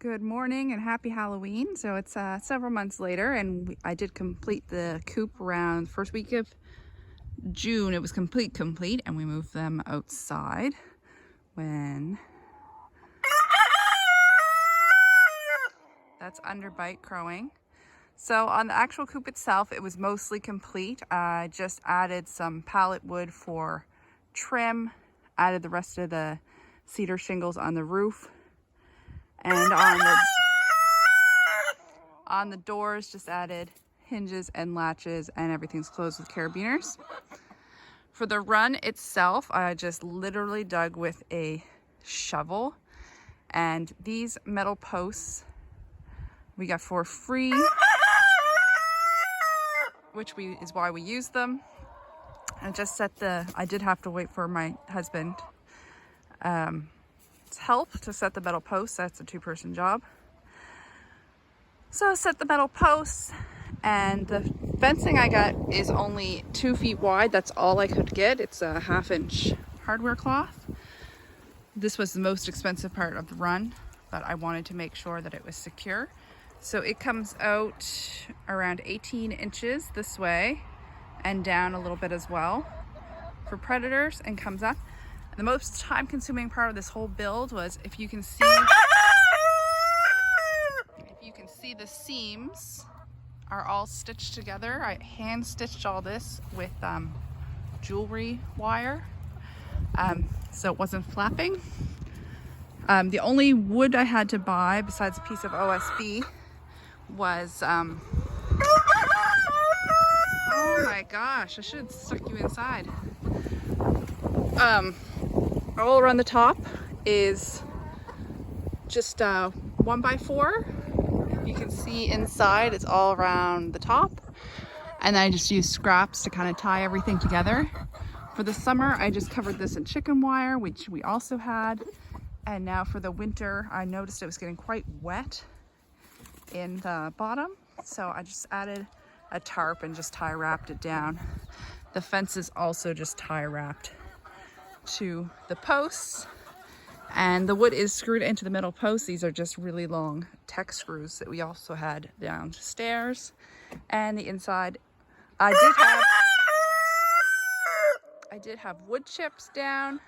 Good morning and happy Halloween. So it's several months later and I did complete the coop around the first week of June. It was complete and we moved them outside when that's underbite crowing. So on the actual coop itself, it was mostly complete. I just added some pallet wood for trim, added the rest of the cedar shingles on the roof, and on the doors just added hinges and latches, and everything's closed with carabiners. For the run itself, I just literally dug with a shovel, and these metal posts we got for free, which is why we use them. I just set I did have to wait for my husband help to set the metal posts. That's a two-person job. So I set the metal posts, and the fencing I got is only 2 feet wide. That's all I could get. It's a 1/2-inch hardware cloth. This was the most expensive part of the run, but I wanted to make sure that it was secure. So it comes out around 18 inches this way and down a little bit as well for predators, and comes up. The most time-consuming part of this whole build was, if you can see the seams are all stitched together. I hand stitched all this with jewelry wire, so it wasn't flapping. The only wood I had to buy besides a piece of OSB was oh my gosh, I should have stuck you inside. All around the top is just 1x4. You can see inside, it's all around the top, and then I just used scraps to kind of tie everything together. For the summer, I just covered this in chicken wire, which we also had, and now for the winter, I noticed it was getting quite wet in the bottom, so I just added a tarp and just tie wrapped it down. The fence is also just tie wrapped to the posts, and the wood is screwed into the middle posts. These are just really long tech screws that we also had downstairs. And the inside, I did have wood chips down,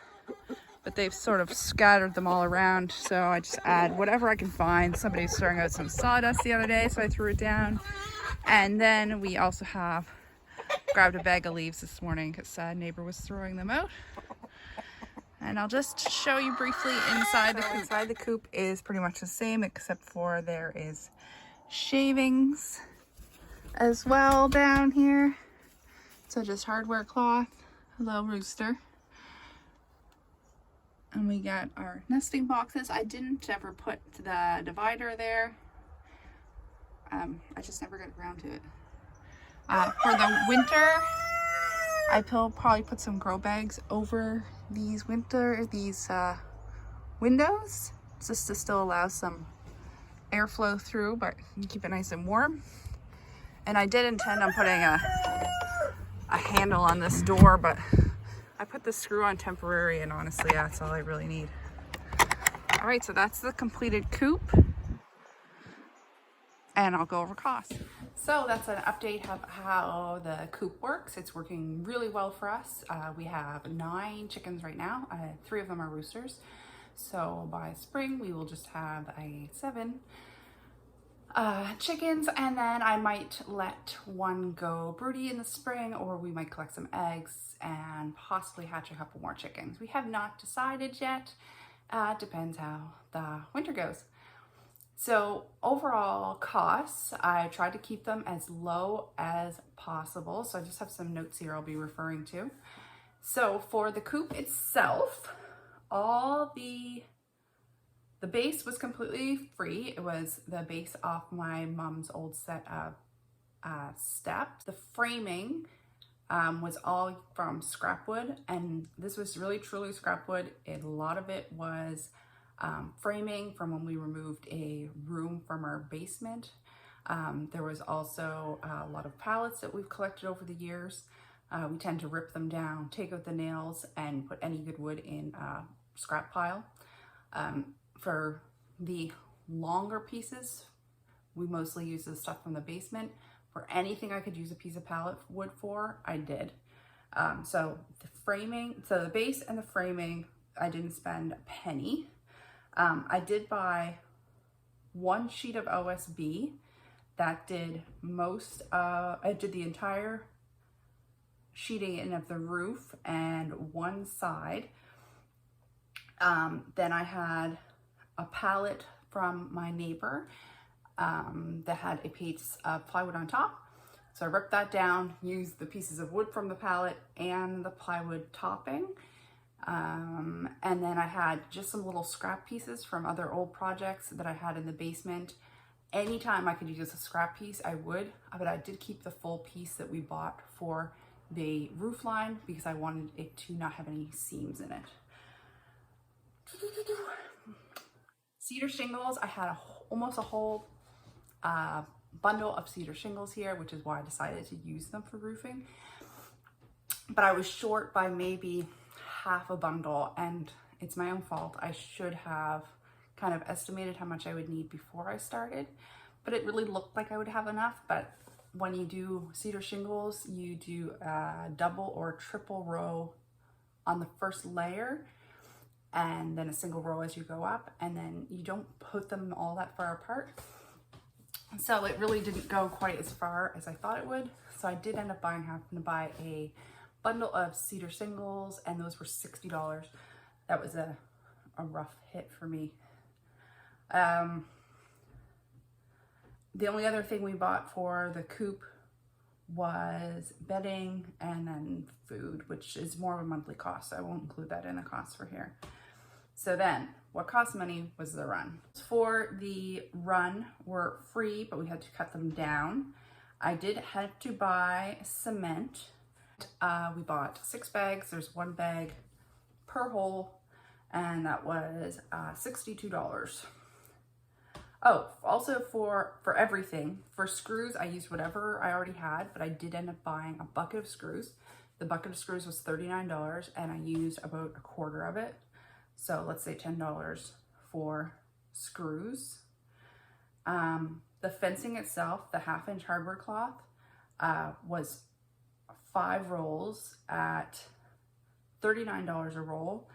but they've sort of scattered them all around, so I just add whatever I can find. Somebody was throwing out some sawdust the other day, so I threw it down. And then we also grabbed a bag of leaves this morning because a neighbor was throwing them out. And I'll just show you briefly inside the coop. Inside the coop is pretty much the same, except for there is shavings as well down here. So just hardware cloth. Hello, rooster. And we got our nesting boxes. I didn't ever put the divider there. I just never got around to it. For the winter, I probably put some grow bags over these windows, just to still allow some airflow through, but keep it nice and warm. And I did intend on putting a handle on this door, but I put the screw on temporary, and honestly, that's all I really need. All right, so that's the completed coop, and I'll go over costs. So that's an update of how the coop works. It's working really well for us. We have 9 chickens right now. 3 of them are roosters. So by spring, we will just have 7 chickens, and then I might let one go broody in the spring, or we might collect some eggs and possibly hatch a couple more chickens. We have not decided yet. Depends how the winter goes. So overall costs, I tried to keep them as low as possible. So I just have some notes here I'll be referring to. So for the coop itself, all the base was completely free. It was the base off my mom's old set of steps. The framing was all from scrap wood, and this was really truly scrap wood. A lot of it was framing from when we removed a room from our basement. There was also a lot of pallets that we've collected over the years. We tend to rip them down, take out the nails, and put any good wood in a scrap pile. For the longer pieces, we mostly use the stuff from the basement. For anything I could use a piece of pallet wood for, I did. So the framing, so the base and the framing, I didn't spend a penny. I did buy one sheet of OSB that did I did the entire sheeting in of the roof and one side. Then I had a pallet from my neighbor that had a piece of plywood on top. So I ripped that down, used the pieces of wood from the pallet and the plywood topping. And then I had just some little scrap pieces from other old projects that I had in the basement. Anytime I could use a scrap piece, I would, but I did keep the full piece that we bought for the roof line because I wanted it to not have any seams in it. Cedar shingles, I had almost a whole bundle of cedar shingles here, which is why I decided to use them for roofing. But I was short by maybe half a bundle, and it's my own fault. I should have kind of estimated how much I would need before I started, but it really looked like I would have enough. But when you do cedar shingles, you do a double or triple row on the first layer and then a single row as you go up, and then you don't put them all that far apart. So it really didn't go quite as far as I thought it would. So I did end up having to buy a bundle of cedar shingles, and those were $60. That was a rough hit for me. The only other thing we bought for the coop was bedding and then food, which is more of a monthly cost. So I won't include that in the cost for here. So then, what cost money was the run. For the run were free, but we had to cut them down. I did have to buy cement. We bought 6 bags. There's 1 bag per hole, and that was $62. Oh, also for everything, for screws, I used whatever I already had, but I did end up buying a bucket of screws. The bucket of screws was $39, and I used about a quarter of it. So let's say $10 for screws. The fencing itself, the 1/2-inch hardware cloth, was 5 rolls at $39 a roll.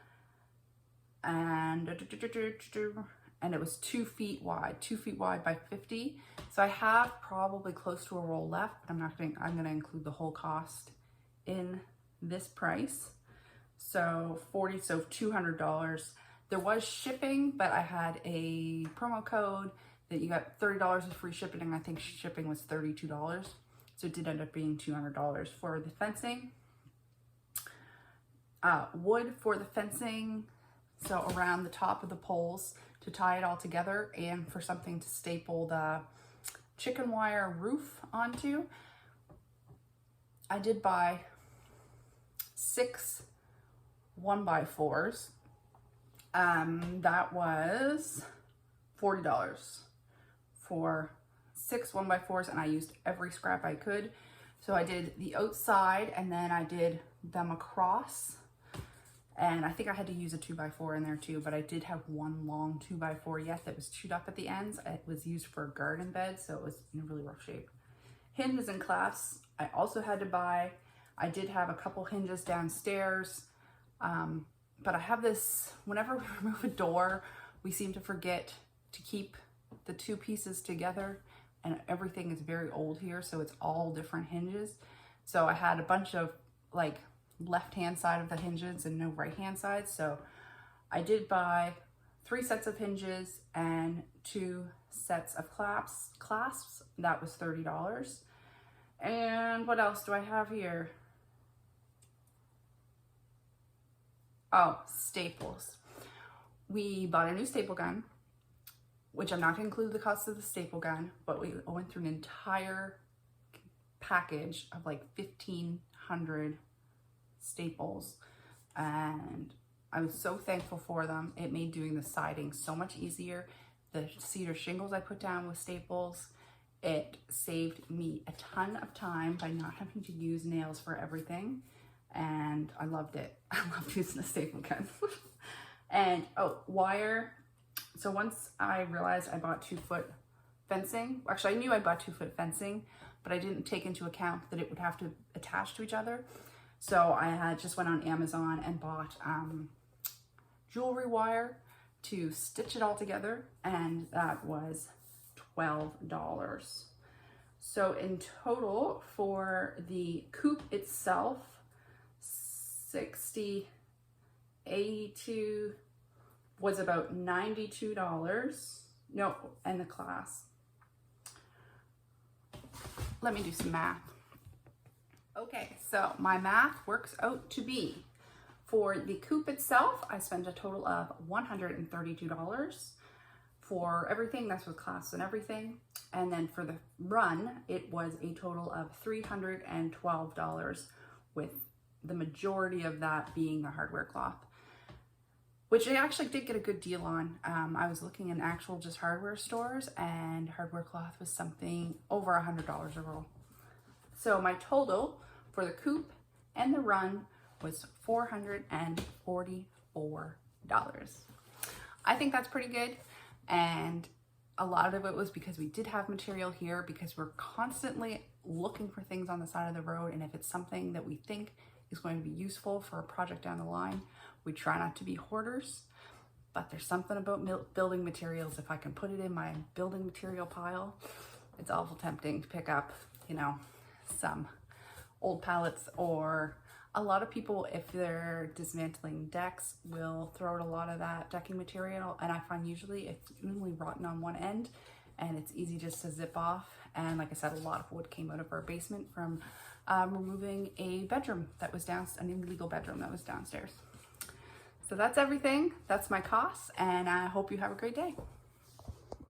And it was 2 feet wide by 50. So I have probably close to a roll left, but I'm gonna include the whole cost in this price. So $200. There was shipping, but I had a promo code that you got $30 of free shipping, and I think shipping was $32. So it did end up being $200 for the fencing. Wood for the fencing, so around the top of the poles to tie it all together, and for something to staple the chicken wire roof onto. I did buy 6 1x4s. That was $40 for 6 1x4s, and I used every scrap I could. So I did the outside, and then I did them across, and I think I had to use a 2x4 in there too, but I did have one long 2x4 yet that was chewed up at the ends. It was used for a garden bed, so it was in really rough shape. Hinges and clasps, I also had to buy. I did have a couple hinges downstairs, but I have this, whenever we remove a door, we seem to forget to keep the 2 pieces together, and everything is very old here, so it's all different hinges. So I had a bunch of like left-hand side of the hinges and no right-hand side. So I did buy 3 sets of hinges and 2 sets of clasps. That was $30. And what else do I have here? Oh, staples. We bought a new staple gun, which I'm not going to include the cost of the staple gun, but we went through an entire package of like 1,500 staples, and I was so thankful for them. It made doing the siding so much easier. The cedar shingles I put down with staples, it saved me a ton of time by not having to use nails for everything, and I loved it. I loved using the staple gun. And oh, wire So once I realized I bought 2-foot fencing, actually I knew I bought 2-foot fencing, but I didn't take into account that it would have to attach to each other. So I had just went on Amazon and bought jewelry wire to stitch it all together, and that was $12. So in total for the coop itself, 60, 82 was about $92. No, and the class. Let me do some math. Okay, so my math works out to be, for the coop itself, I spent a total of $132 for everything. That's with class and everything. And then for the run, it was a total of $312, with the majority of that being the hardware cloth, which I actually did get a good deal on. I was looking in actual just hardware stores, and hardware cloth was something over $100 a roll. So my total for the coop and the run was $444. I think that's pretty good, and a lot of it was because we did have material here, because we're constantly looking for things on the side of the road, and if it's something that we think is going to be useful for a project down the line, we try not to be hoarders. But there's something about building materials. If I can put it in my building material pile, it's awful tempting to pick up, you know, some old pallets, or a lot of people, if they're dismantling decks, will throw out a lot of that decking material, and I find usually it's usually rotten on one end, and it's easy just to zip off. And like I said, a lot of wood came out of our basement from removing a bedroom that was an illegal bedroom that was downstairs. So that's everything. That's my costs, and I hope you have a great day.